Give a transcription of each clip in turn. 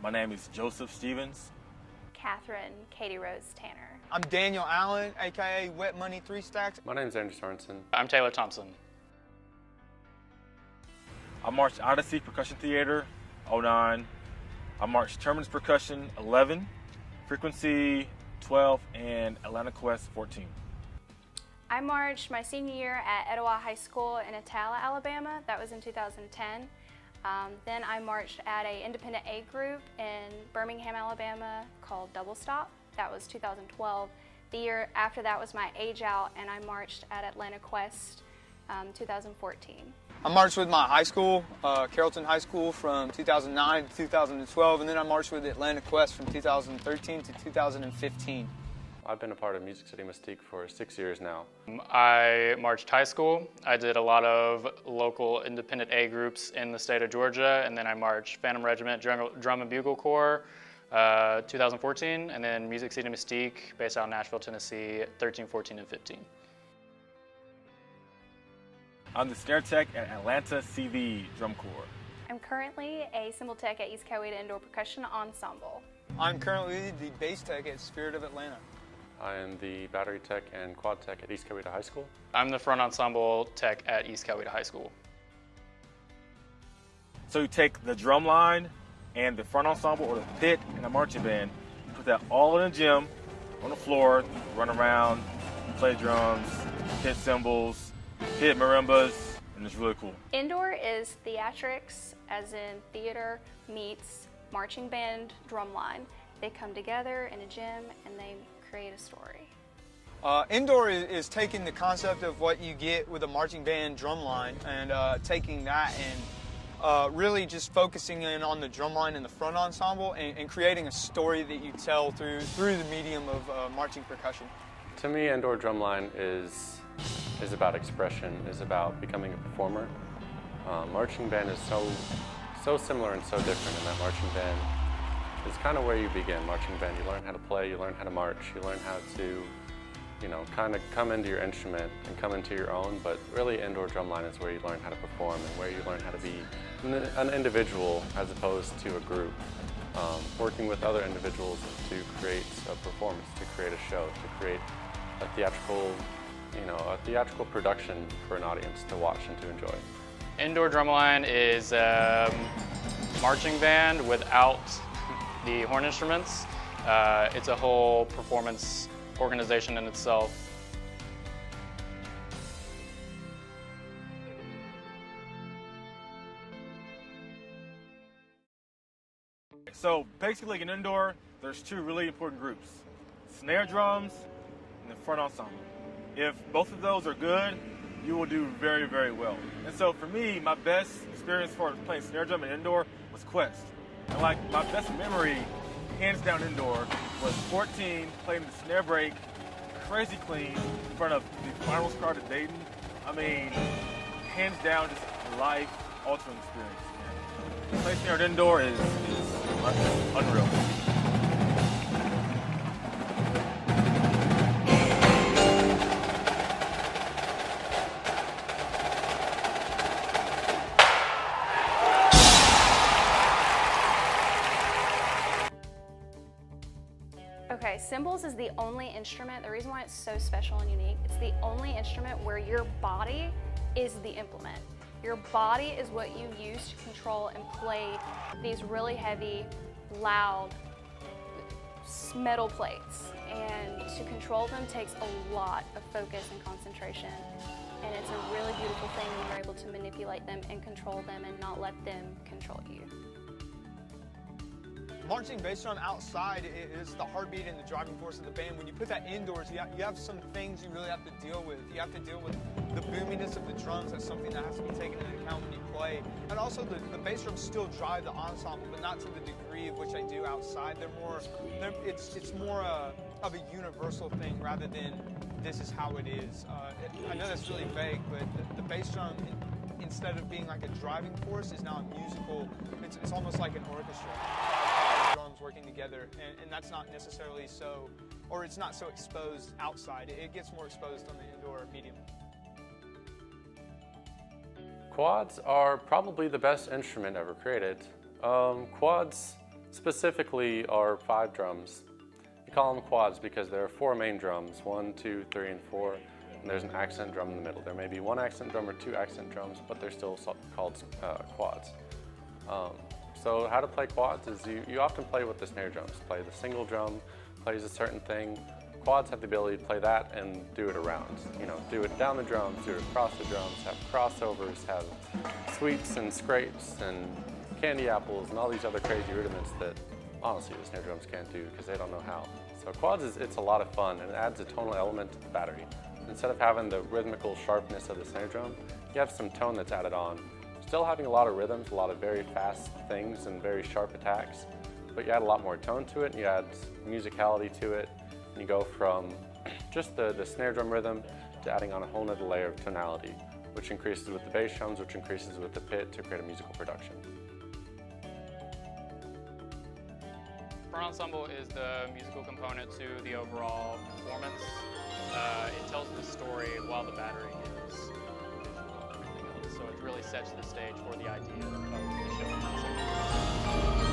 My name is Joseph Stevens. Catherine Katie Rose Tanner. I'm Daniel Allen, aka Wet Money 3 Stacks. My name's Andrew Sorensen. I'm Taylor Thompson. I marched Odyssey Percussion Theater, 09. I marched Terminus Percussion, 11, Frequency, 12, and Atlanta Quest, 14. I marched my senior year at Etowah High School in Attala, Alabama. That was in 2010. Then I marched at an independent A group in Birmingham, Alabama called Double Stop. That was 2012. The year after that was my age out, and I marched at Atlanta Quest 2014. I marched with my high school, Carrollton High School, from 2009 to 2012, and then I marched with Atlanta Quest from 2013 to 2015. I've been a part of Music City Mystique for 6 years now. I marched high school. I did a lot of local independent A groups in the state of Georgia, and then I marched Phantom Regiment Drum and Bugle Corps 2014, and then Music City Mystique based out of Nashville, Tennessee, 13, 14, and 15. I'm the snare tech at Atlanta CV Drum Corps. I'm currently a cymbal tech at East Coweta Indoor Percussion Ensemble. I'm currently the bass tech at Spirit of Atlanta. I am the battery tech and quad tech at East Coweta High School. I'm the front ensemble tech at East Coweta High School. So you take the drum line and the front ensemble or the pit and the marching band, you put that all in a gym, on the floor, run around, play drums, hit cymbals, hit marimbas, and it's really cool. Indoor is theatrics, as in theater meets marching band drumline. They come together in a gym and they create a story. Indoor is taking the concept of what you get with a marching band drumline and taking that and really just focusing in on the drumline and the front ensemble and creating a story that you tell through the medium of marching percussion. To me, indoor drumline is about expression, is about becoming a performer. Marching band is so similar and so different in that marching band is kind of where you begin. Marching band, you learn how to play, you learn how to march, you learn how to, kind of come into your instrument and come into your own, but really indoor drumline is where you learn how to perform and where you learn how to be an individual as opposed to a group. Working with other individuals to create a performance, to create a show, to create a theatrical production for an audience to watch and to enjoy. Indoor drumline is marching band without the horn instruments. It's a whole performance organization in itself. So basically in indoor, there's two really important groups, snare drums and the front ensemble. If both of those are good, you will do very, very well. And so for me, my best experience for playing snare drum and indoor was Quest. And like my best memory, hands down indoor, was 14 playing the snare break crazy clean in front of the final crowd at Dayton. I mean, hands down, just a life-altering experience. And playing snare indoor is unreal. Okay, cymbals is the only instrument, the reason why it's so special and unique, it's the only instrument where your body is the implement. Your body is what you use to control and play these really heavy, loud metal plates. And to control them takes a lot of focus and concentration. And it's a really beautiful thing when you're able to manipulate them and control them and not let them control you. Marching bass drum outside is the heartbeat and the driving force of the band. When you put that indoors, you have some things you really have to deal with. You have to deal with the boominess of the drums. That's something that has to be taken into account when you play. And also the bass drums still drive the ensemble, but not to the degree of which I do outside. It's more of a universal thing rather than this is how it is. I know that's really vague, but the bass drum, instead of being like a driving force, is now a musical. It's almost like an orchestra. Drums working together, and that's not necessarily so, or it's not so exposed outside. It gets more exposed on the indoor medium. Quads are probably the best instrument ever created. Quads specifically our 5 drums. We call them quads because there are 4 main drums, 1, 2, 3, and 4, and there's an accent drum in the middle. There may be 1 accent drum or 2 accent drums, but they're still called quads. So how to play quads is you often play with the snare drums. Play the single drum, plays a certain thing. Quads have the ability to play that and do it around. Do it down the drums, do it across the drums, have crossovers, have sweeps and scrapes and candy apples and all these other crazy rudiments that honestly the snare drums can't do because they don't know how. So quads it's a lot of fun and it adds a tonal element to the battery. Instead of having the rhythmical sharpness of the snare drum, you have some tone that's added on. Still having a lot of rhythms, a lot of very fast things and very sharp attacks, but you add a lot more tone to it and you add musicality to it. And you go from just the snare drum rhythm to adding on a whole nother layer of tonality, which increases with the bass drums, which increases with the pit to create a musical production. Front ensemble is the musical component to the overall performance. It tells the story while the battery is visual and everything else. So it really sets the stage for the idea of the show itself.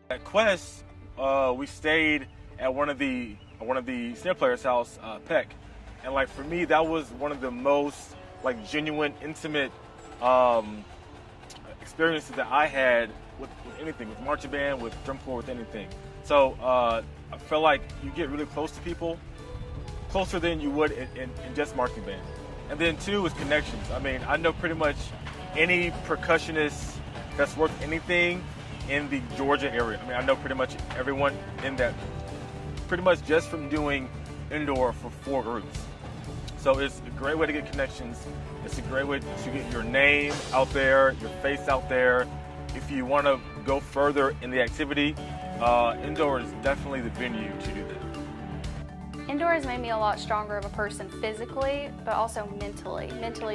At Quest, we stayed at one of the snare players' house, Peck, and like for me, that was one of the most like genuine, intimate experiences that I had with anything, with marching band, with drum corps, with anything. So I felt like you get really close to people, closer than you would in just marching band. And then 2 is connections. I mean, I know pretty much any percussionist that's worked anything in the Georgia area. I mean, I know pretty much everyone in that, pretty much just from doing indoor for 4 groups. So it's a great way to get connections. It's a great way to get your name out there, your face out there. If you want to go further in the activity, indoor is definitely the venue to do that. Indoor has made me a lot stronger of a person physically, but also mentally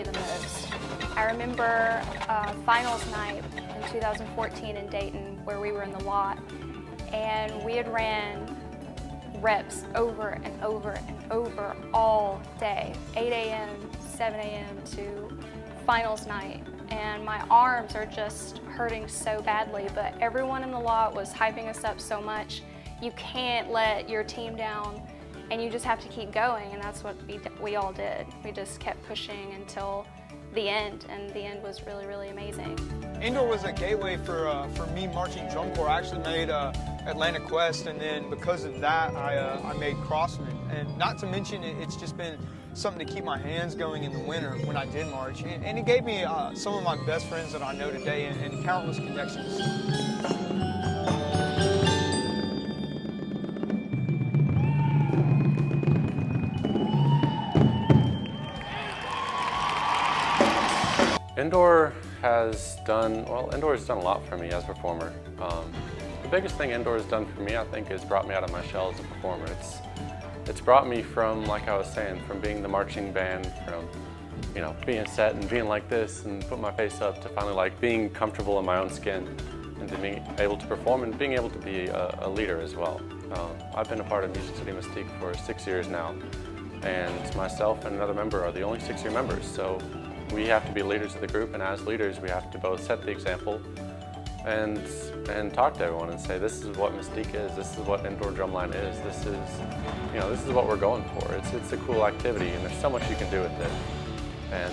the most. I remember finals night in 2014 in Dayton where we were in the lot and we had ran reps over and over and over all day, 8 a.m., 7 a.m. to finals night. And my arms are just hurting so badly, but everyone in the lot was hyping us up so much. You can't let your team down and you just have to keep going, and that's what we all did. We just kept pushing until the end, and the end was really, really amazing. Indoor was a gateway for me marching drum corps. I actually made Atlanta Quest, and then because of that, I made Crossman. And not to mention, it's just been something to keep my hands going in the winter when I did march. And it gave me some of my best friends that I know today and countless connections. Indoor has done a lot for me as a performer. The biggest thing indoor has done for me, I think, is brought me out of my shell as a performer. It's brought me from, like I was saying, from being the marching band, from being set and being like this and put my face up, to finally like being comfortable in my own skin and to being able to perform and being able to be a leader as well. I've been a part of Music City Mystique for 6 years now, and myself and another member are the only 6-year members. So we have to be leaders of the group, and as leaders, we have to both set the example and talk to everyone and say, this is what Mystique is, this is what indoor drumline is, this is what we're going for. It's a cool activity, and there's so much you can do with it. And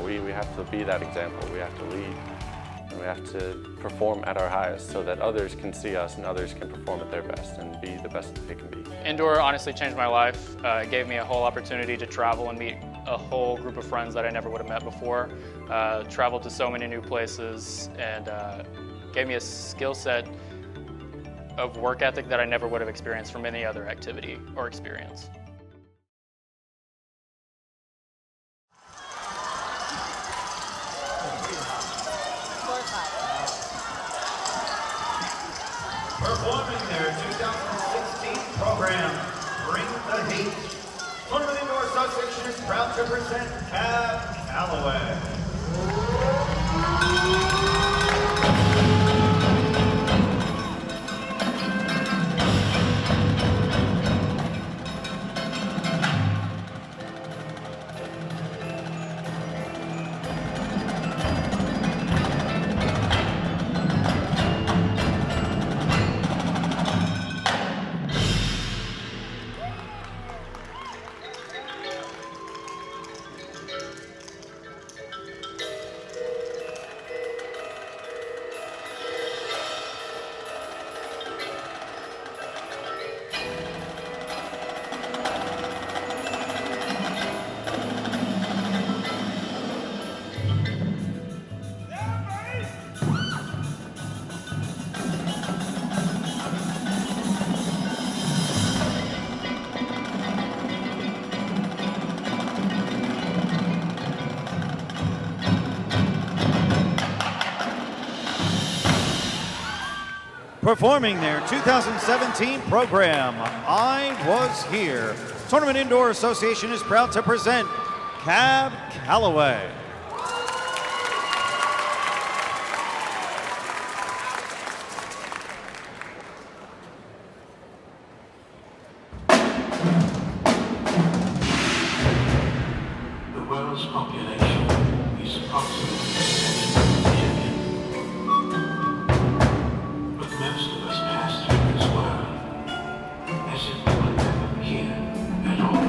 we have to be that example. We have to lead, and we have to perform at our highest so that others can see us and others can perform at their best and be the best that they can be. Indoor honestly changed my life. It gave me a whole opportunity to travel and meet a whole group of friends that I never would have met before. Traveled to so many new places, and gave me a skill set of work ethic that I never would have experienced from any other activity or experience. Performing their 2016 program. to present Cab Calloway. Performing their 2017 program, I Was Here. Tournament Indoor Association is proud to present Cab Calloway. The world's population is approximately 7 billion. But most of us pass through this world as if we were never here at all.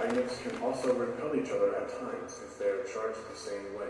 Magnets can also repel each other at times if they are charged the same way.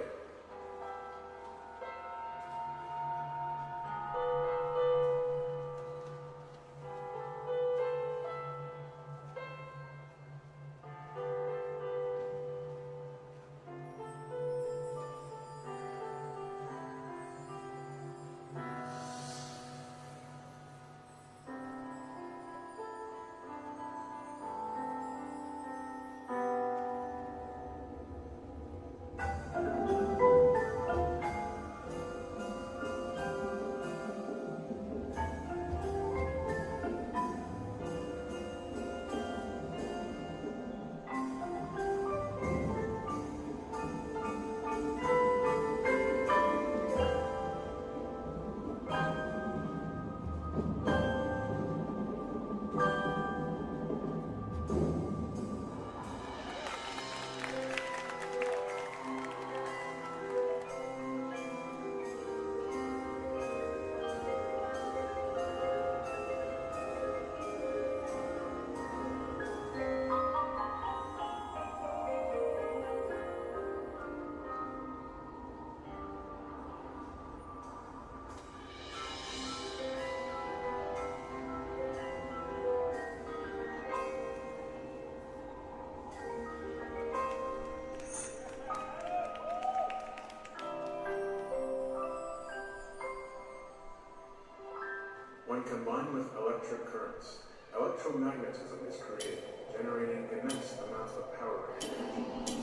currents. Electromagnetism is created, generating immense amounts of power and energy.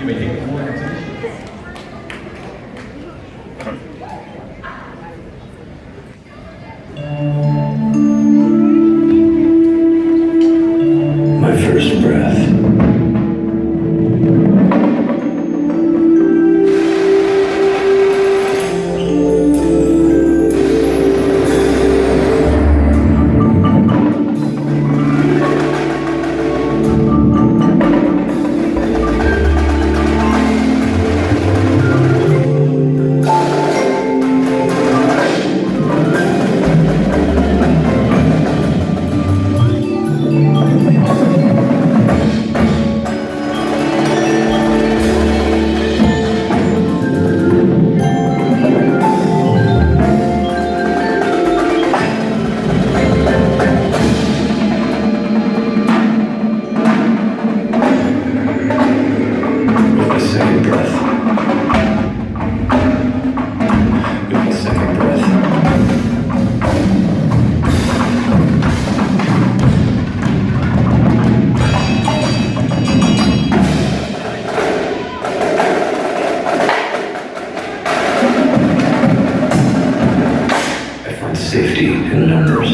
You may take the floor and exhibition. My first breath. Safety in numbers.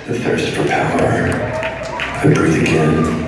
The thirst for power. I breathe again.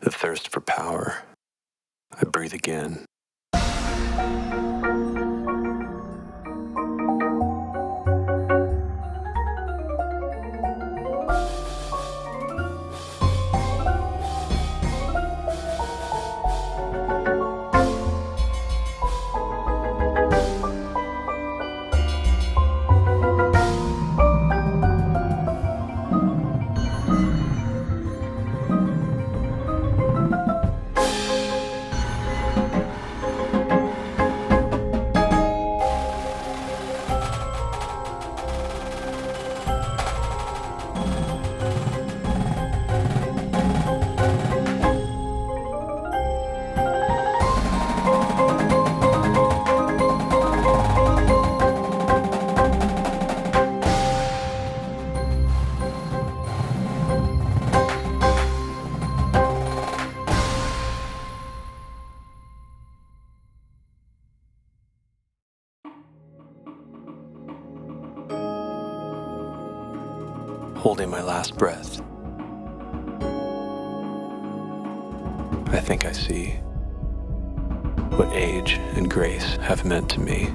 the thirst for power. I breathe again. Holding my last breath, I think I see what age and grace have meant to me.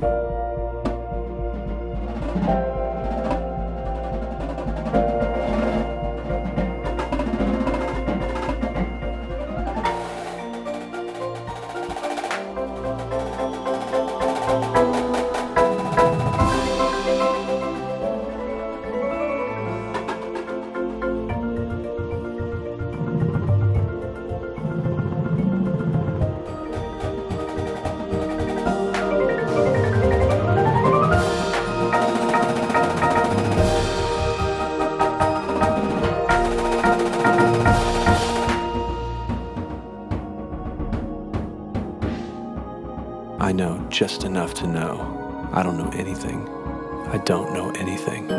I know just enough to know I don't know anything. I don't know anything.